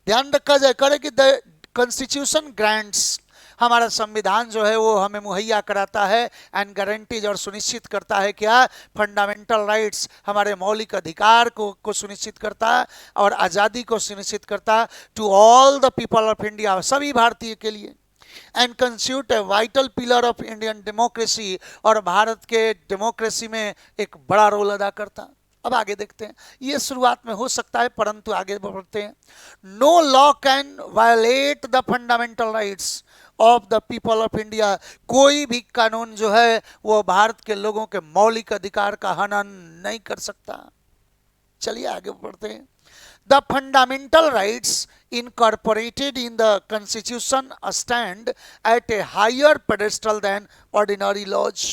ध्यान रखा जाए, करे कि द कॉन्स्टिट्यूशन ग्रांट्स, हमारा संविधान जो है वो हमें मुहैया कराता है, एंड गारंटीज, और सुनिश्चित करता है क्या, फंडामेंटल राइट्स, हमारे मौलिक अधिकार को सुनिश्चित करता है और आज़ादी को सुनिश्चित करता है, to all the people of India, सभी भारतीय के लिए, and constitute a vital pillar of Indian democracy, और भारत के डेमोक्रेसी में एक बड़ा रोल अदा करता। अब आगे देखते हैं, ये शुरुआत में हो सकता है परंतु आगे बढ़ते हैं। No law can violate the fundamental rights of the people of India, कोई भी कानून जो है वो भारत के लोगों के मौलिक अधिकार का हनन नहीं कर सकता। चलिए आगे बढ़ते हैं। The fundamental rights incorporated in the constitution stand at a higher pedestal than ordinary laws.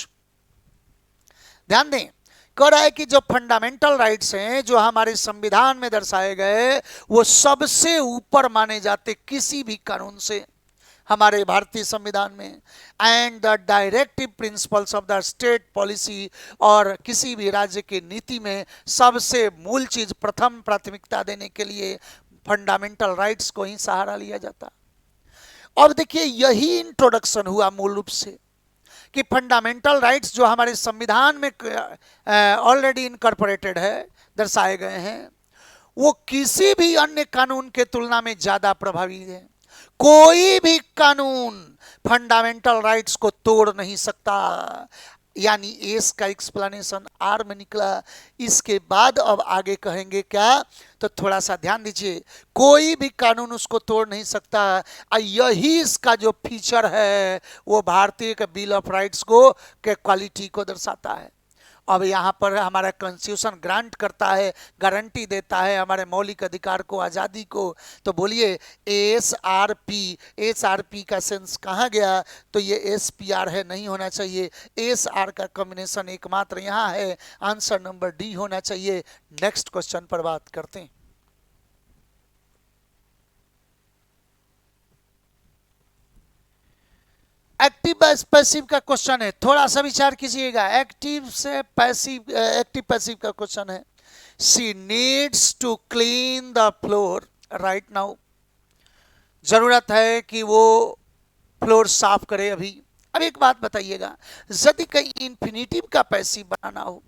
ध्यान दें, कह रहा है कि जो फंडामेंटल राइट्स हैं जो हमारे संविधान में दर्शाए गए वो सबसे ऊपर माने जाते किसी भी कानून से हमारे भारतीय संविधान में, and the directive principles of the state policy, और किसी भी राज्य की नीति में सबसे मूल चीज, प्रथम प्राथमिकता देने के लिए फंडामेंटल राइट्स को ही सहारा लिया जाता। अब देखिए यही इंट्रोडक्शन हुआ मूल रूप से कि फंडामेंटल राइट्स जो हमारे संविधान में ऑलरेडी इनकॉर्पोरेटेड है, दर्शाए गए हैं, वो किसी भी अन्य कानून के तुलना में ज्यादा प्रभावी है। कोई भी कानून फंडामेंटल राइट्स को तोड़ नहीं सकता, यानी एस का एक्सप्लेनेशन आर में निकला। इसके बाद अब आगे कहेंगे क्या, तो थोड़ा सा ध्यान दीजिए, कोई भी कानून उसको तोड़ नहीं सकता। यही इसका जो फीचर है वो भारतीय के बिल ऑफ राइट्स को के क्वालिटी को दर्शाता है। अब यहाँ पर हमारा कॉन्स्टिट्यूशन ग्रांट करता है, गारंटी देता है हमारे मौलिक अधिकार को, आज़ादी को। तो बोलिए एसआरपी, एसआरपी का सेंस कहाँ गया, तो ये एसपीआर है, नहीं होना चाहिए। एसआर का कॉम्बिनेशन एकमात्र यहाँ है, आंसर नंबर डी होना चाहिए। नेक्स्ट क्वेश्चन पर बात करते हैं। एक्टिव पैसिव का क्वेश्चन है, थोड़ा सा विचार कीजिएगा। एक्टिव से पैसिव, एक्टिव पैसिव का क्वेश्चन है। She needs to clean the floor right now, जरूरत है कि वो फ्लोर साफ करे अभी। अब एक बात बताइएगा, यदि कहीं इंफिनिटिव का पैसिव बनाना हो,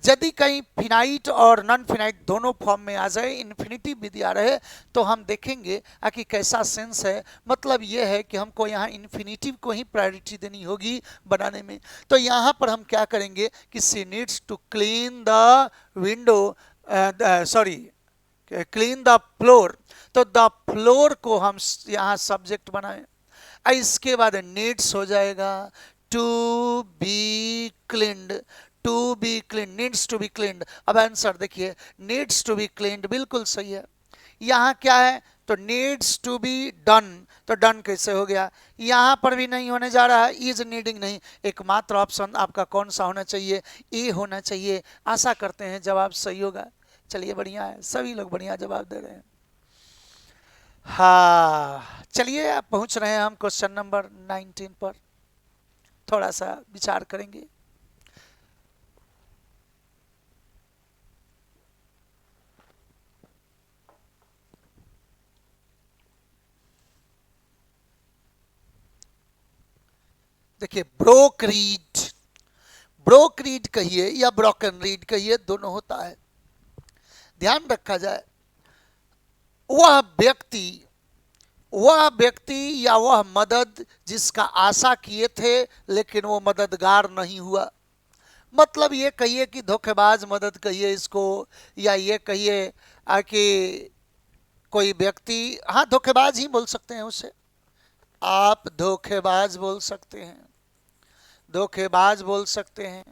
यदि कहीं फिनाइट और नॉन फिनाइट दोनों फॉर्म में आ जाए, इन्फिनिटिव भी दिया रहे, तो हम देखेंगे कि कैसा सेंस है। मतलब यह है कि हमको यहाँ इन्फिनिटिव को ही प्रायोरिटी देनी होगी बनाने में। तो यहाँ पर हम क्या करेंगे कि she needs to clean the window, sorry clean the floor, तो द फ्लोर को हम यहाँ सब्जेक्ट बनाएं। इसके बाद नीड्स हो जाएगा to be cleaned, to be clean, needs to be cleaned. अब आंसर देखिए, नीड्स टू बी क्लीन्ड बिल्कुल सही है। यहाँ क्या है, तो नीड्स टू बी डन, तो डन कैसे हो गया, यहाँ पर भी नहीं होने जा रहा है, इज नीडिंग नहीं। एकमात्र ऑप्शन आपका कौन सा होना चाहिए, ए होना चाहिए। आशा करते हैं जवाब सही होगा। चलिए बढ़िया है, सभी लोग बढ़िया जवाब दे रहे हैं। हाँ चलिए, आप पहुंच रहे हैं हम क्वेश्चन नंबर 19 पर, थोड़ा सा विचार करेंगे। देखिए ब्रोक रीड, ब्रोक रीड कहिए या ब्रोकन रीड कहिए, दोनों होता है। ध्यान रखा जाए, वह व्यक्ति वह व्यक्ति या वह मदद जिसका आशा किए थे लेकिन वो मददगार नहीं हुआ। मतलब ये कहिए कि धोखेबाज मदद कहिए इसको, या ये कहिए कि कोई व्यक्ति, हाँ धोखेबाज ही बोल सकते हैं उसे, आप धोखेबाज बोल सकते हैं, धोखेबाज बोल सकते हैं।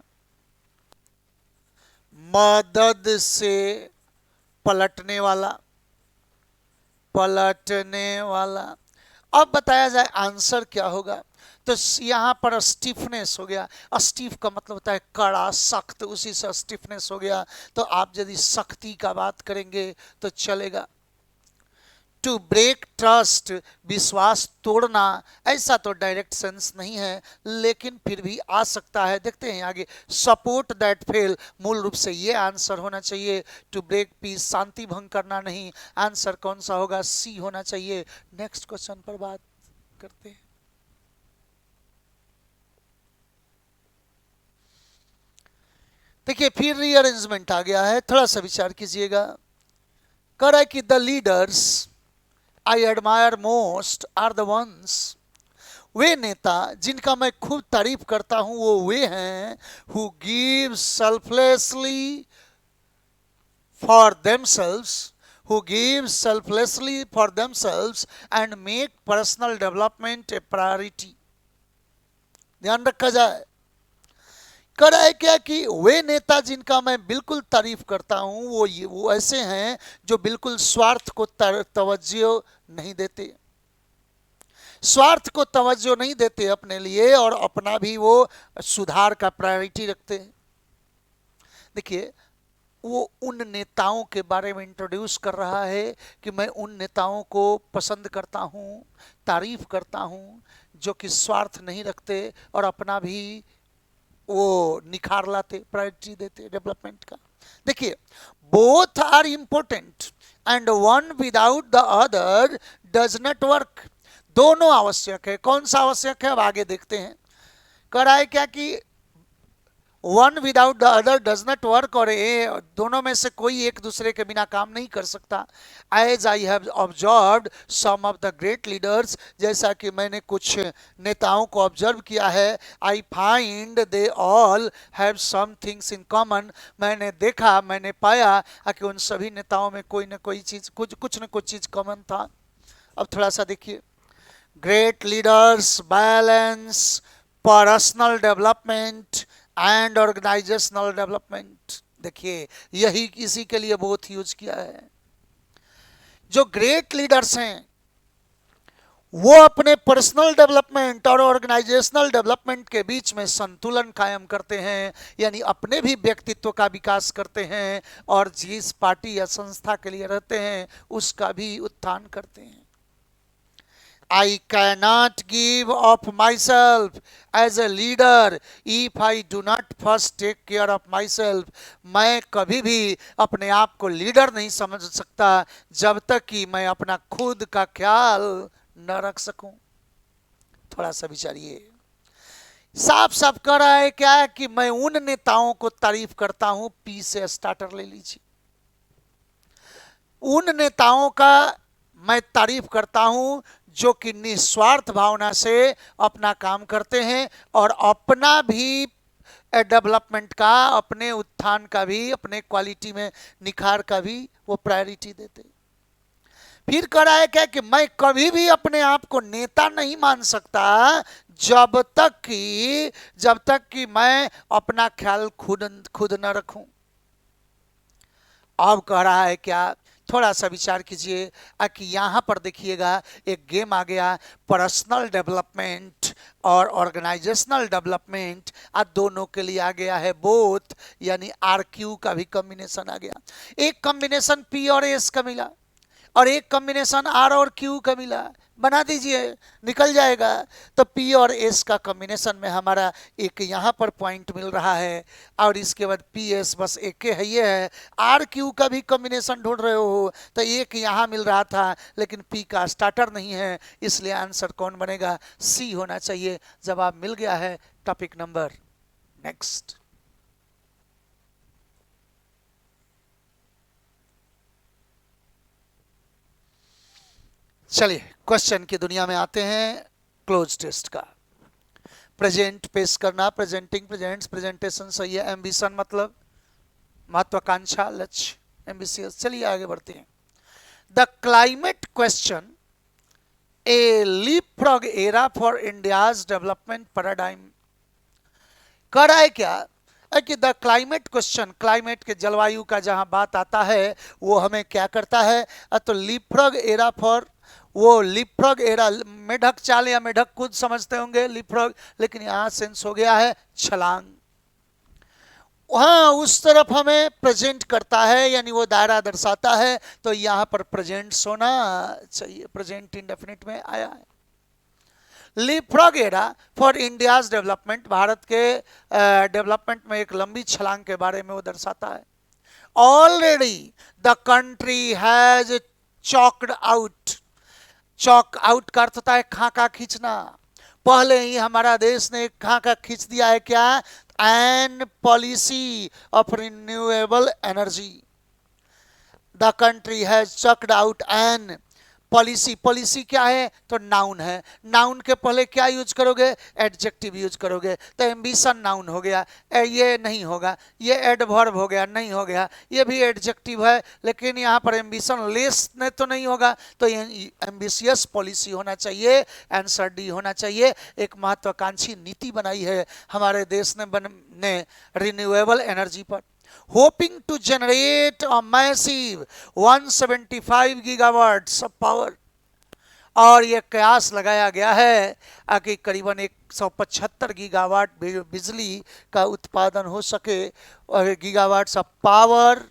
मदद से पलटने वाला, पलटने वाला। अब बताया जाए आंसर क्या होगा, तो यहां पर स्टिफनेस हो गया। स्टिफ का मतलब होता है कड़ा, सख्त, उसी से स्टिफनेस हो गया। तो आप यदि सख्ती का बात करेंगे तो चलेगा। टू ब्रेक ट्रस्ट, विश्वास तोड़ना, ऐसा तो डायरेक्ट सेंस नहीं है लेकिन फिर भी आ सकता है। देखते हैं आगे। सपोर्ट दैट फेल, मूल रूप से ये आंसर होना चाहिए। टू ब्रेक पीस, शांति भंग करना नहीं। आंसर कौन सा होगा, सी होना चाहिए। नेक्स्ट क्वेश्चन पर बात करते हैं। देखिए फिर रीअरेंजमेंट आ गया है, थोड़ा सा विचार कीजिएगा। कह रहा है कि the leaders I admire most are the ones, वे नेता जिनका मैं खूब तारीफ करता हूं वो वे हैं who give selflessly for themselves, who give selflessly for themselves and make personal development a priority। ध्यान रखा जाए, करा है क्या कि वे नेता जिनका मैं बिल्कुल तारीफ करता हूं वो ऐसे हैं जो बिल्कुल स्वार्थ को तवज्जो नहीं देते, स्वार्थ को तवज्जो नहीं देते अपने लिए, और अपना भी वो सुधार का प्रायोरिटी रखते हैं। देखिए वो उन नेताओं के बारे में इंट्रोड्यूस कर रहा है कि मैं उन नेताओं को पसंद करता हूं, तारीफ करता हूं, जो कि स्वार्थ नहीं रखते और अपना भी वो निखार लाते, प्रायोरिटी देते डेवलपमेंट का। देखिए both are important and one without the other does not work. दोनों आवश्यक है। कौन सा आवश्यक है अब आगे देखते हैं। कह रहा है क्या कि one without the other does not work, और ये दोनों में से कोई एक दूसरे के बिना काम नहीं कर सकता। As I have observed some of the great leaders, जैसा कि मैंने कुछ नेताओं को ऑब्जर्व किया है, I find they all have some things in common. मैंने देखा, मैंने पाया कि उन सभी नेताओं में कोई ना कोई चीज, कुछ ना कुछ चीज कॉमन था। अब थोड़ा सा देखिए। Great leaders balance personal development and organisational development. देखिए यही इसी के लिए बहुत यूज किया है। जो ग्रेट लीडर्स हैं वो अपने पर्सनल डेवलपमेंट और ऑर्गेनाइजेशनल डेवलपमेंट के बीच में संतुलन कायम करते हैं, यानी अपने भी व्यक्तित्व का विकास करते हैं और जिस पार्टी या संस्था के लिए रहते हैं उसका भी उत्थान करते हैं। I cannot give of myself as a leader if I do not first take care of myself। मैं कभी भी अपने आप को लीडर नहीं समझ सकता जब तक कि मैं अपना खुद का ख्याल न रख सकूं। थोड़ा सा विचारिए। साफ साफ कह रहा है क्या कि मैं उन नेताओं को तारीफ करता हूं, पी से स्टार्टर ले लीजिए। उन नेताओं का मैं तारीफ करता हूं जो कि निस्वार्थ भावना से अपना काम करते हैं और अपना भी डेवलपमेंट का, अपने उत्थान का भी, अपने क्वालिटी में निखार का भी वो प्रायोरिटी देते। फिर कह रहा है क्या कि मैं कभी भी अपने आप को नेता नहीं मान सकता जब तक कि मैं अपना ख्याल खुद न रखूं। अब कह रहा है क्या, थोड़ा सा विचार कीजिए कि यहां पर देखिएगा एक गेम आ गया, पर्सनल डेवलपमेंट और ऑर्गेनाइजेशनल डेवलपमेंट, दोनों के लिए आ गया है बोथ, यानी आर क्यू का भी कॉम्बिनेशन आ गया। एक कॉम्बिनेशन पी और एस का मिला और एक कॉम्बिनेशन आर और क्यू का मिला, बना दीजिए निकल जाएगा। तो पी और एस का कॉम्बिनेशन में हमारा एक यहाँ पर पॉइंट मिल रहा है और इसके बाद पी एस बस एक है, ये है। आर क्यू का भी कॉम्बिनेशन ढूंढ रहे हो तो एक यहाँ मिल रहा था लेकिन पी का स्टार्टर नहीं है, इसलिए आंसर कौन बनेगा, सी होना चाहिए। जवाब मिल गया है। Topic number next. चलिए क्वेश्चन की दुनिया में आते हैं। क्लोज टेस्ट का प्रेजेंट पेश करना, प्रेजेंटिंग, प्रेजेंट्स, प्रेजेंटेशन सही है। एम्बिशन मतलब महत्वाकांक्षा, लक्ष्य, एम्बिशियस। चलिए आगे बढ़ते हैं। The climate question a leapfrog era for India's development paradigm. कह रहा है क्या कि द क्लाइमेट क्वेश्चन, क्लाइमेट के जलवायु का जहां बात आता है वो हमें क्या करता है, तो लीपफ्रॉग एरा फॉर, वो लीपफ्रॉग एरा, मेढक चाल या मेढक कूद समझते होंगे लीपफ्रॉग, लेकिन यहां सेंस हो गया है छलांग। वहां उस तरफ हमें प्रेजेंट करता है, यानी वो दायरा दर्शाता है, तो यहां पर प्रेजेंट होना चाहिए। प्रेजेंट इंडेफिनिट में आया है। Leapfrog era for India's development, Bharat के डेवलपमेंट में एक लंबी छलांग के बारे में वो दर्शाता है। Already the country has chalked out, chalk out का अर्थ होता है खाका खींचना। पहले ही हमारा देश ने खाका खींच दिया है। क्या? An policy of renewable energy. The country has chalked out an policy. Policy क्या है? तो नाउन है। नाउन के पहले क्या यूज करोगे? एडजेक्टिव यूज करोगे। तो एम्बिशन नाउन हो गया, ये नहीं होगा। ये एडवर्ब हो गया, नहीं हो गया। ये भी एडजेक्टिव है, लेकिन यहाँ पर एम्बिशन लेस ने तो नहीं होगा। तो ये एम्बिशियस पॉलिसी होना चाहिए, आंसर डी होना चाहिए। एक महत्वाकांक्षी नीति बनाई है हमारे देश ने रिन्यूएबल एनर्जी पर, hoping to generate a massive 175 gigawatts of power। और यह कयास लगाया गया है कि करीबन 175 गीगावाट बिजली का उत्पादन हो सके। और gigawatts of power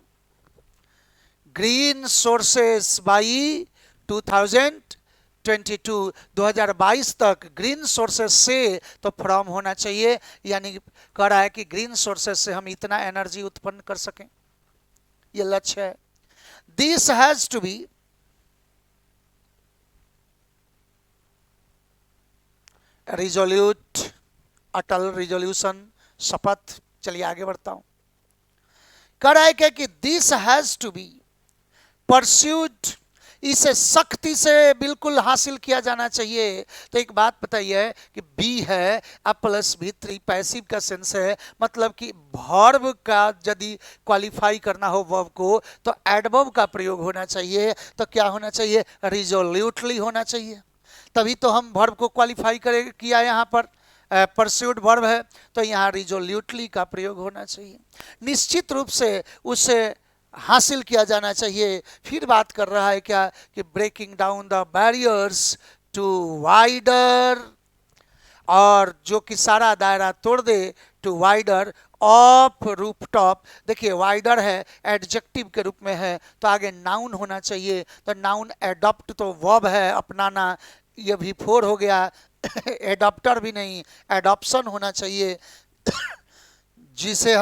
green sources by 2022 तक ग्रीन सोर्सेस से तो फ्रॉम होना चाहिए, यानी कह रहा है कि ग्रीन सोर्सेस से हम इतना एनर्जी उत्पन्न कर सकें, ये लक्ष्य है। This has to be resolute, अटल, रिजोल्यूशन, शपथ। चलिए आगे बढ़ता हूं। कह रहा है क्या कि this has to be pursued, इसे सख्ती से बिल्कुल हासिल किया जाना चाहिए। तो एक बात बताइए कि बी है अ प्लस भी 3 पैसिव का सेंस है, मतलब कि वर्ब का यदि क्वालिफाई करना हो वर्ब को तो एडवर्ब का प्रयोग होना चाहिए। तो क्या होना चाहिए? रिजोल्यूटली होना चाहिए। तभी तो हम वर्ब को क्वालिफाई किया। यहाँ पर परस्यूड वर्ब है, तो यहाँ रिजोल्यूटली का प्रयोग होना चाहिए। निश्चित रूप से उसे हासिल किया जाना चाहिए। फिर बात कर रहा है क्या कि breaking down the barriers to wider, और जो कि सारा दायरा तोड़ दे, टू वाइडर ऑफ रूफटॉप। देखिए वाइडर है, एडजेक्टिव के रूप में है, तो आगे नाउन होना चाहिए। तो नाउन एडॉप्ट तो वर्ब है, अपनाना, ये भी 4 हो गया। एडॉप्टर भी नहीं, एडॉप्शन होना चाहिए, जिसे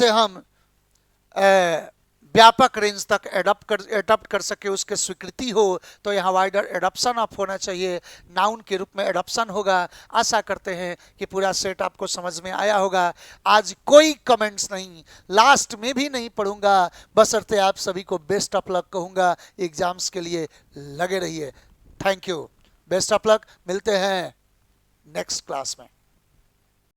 हम व्यापक रेंज तक एडॉप्ट कर सके, उसके स्वीकृति हो। तो यहाँ वाइडर एडॉप्शन ऑफ होना चाहिए, नाउन के रूप में एडॉप्शन होगा। आशा करते हैं कि पूरा सेट आपको समझ में आया होगा। आज कोई कमेंट्स नहीं, लास्ट में भी नहीं पढ़ूंगा, बशर्ते आप सभी को बेस्ट ऑफ लक कहूँगा। एग्जाम्स के लिए लगे रहिए। Thank you, best of luck. मिलते हैं नेक्स्ट क्लास में।